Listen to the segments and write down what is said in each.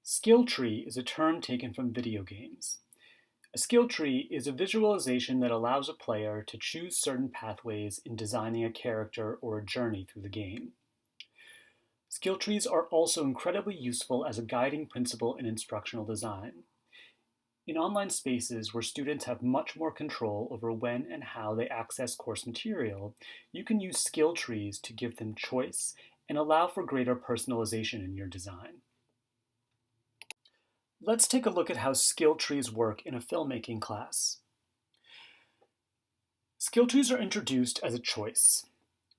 Skill tree is a term taken from video games. A skill tree is a visualization that allows a player to choose certain pathways in designing a character or a journey through the game. Skill trees are also incredibly useful as a guiding principle in instructional design. In online spaces where students have much more control over when and how they access course material, you can use skill trees to give them choice and allow for greater personalization in your design. Let's take a look at how skill trees work in a filmmaking class. Skill trees are introduced as a choice.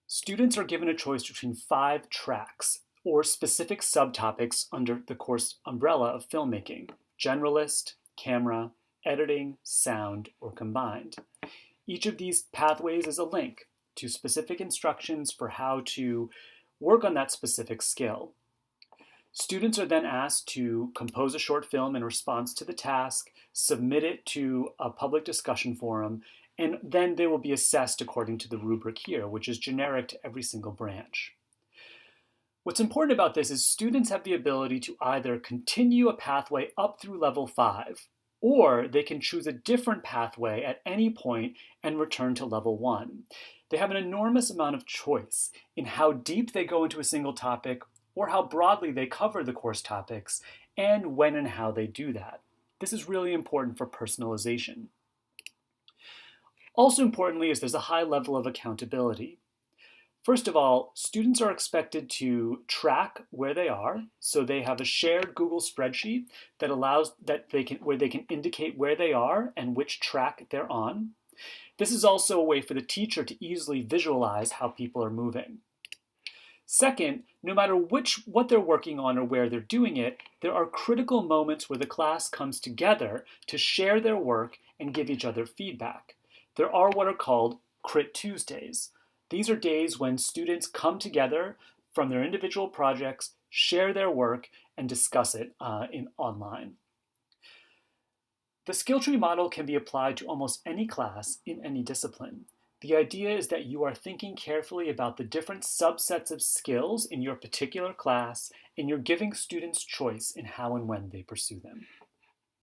Students are given a choice between 5 tracks, or specific subtopics under the course umbrella of filmmaking: generalist, camera, editing, sound, or combined. Each of these pathways is a link to specific instructions for how to work on that specific skill. Students are then asked to compose a short film in response to the task, submit it to a public discussion forum, and then they will be assessed according to the rubric here, which is generic to every single branch. What's important about this is students have the ability to either continue a pathway up through level 5, or they can choose a different pathway at any point and return to level 1. They have an enormous amount of choice in how deep they go into a single topic or how broadly they cover the course topics, and when and how they do that. This is really important for personalization. Also importantly is there's a high level of accountability. First of all, students are expected to track where they are, so they have a shared Google spreadsheet that allows where they can indicate where they are and which track they're on. This is also a way for the teacher to easily visualize how people are moving. Second, no matter what they're working on or where they're doing it, there are critical moments where the class comes together to share their work and give each other feedback. There are what are called Crit Tuesdays. These are days when students come together from their individual projects, share their work, and discuss it online. The skill tree model can be applied to almost any class in any discipline. The idea is that you are thinking carefully about the different subsets of skills in your particular class, and you're giving students choice in how and when they pursue them.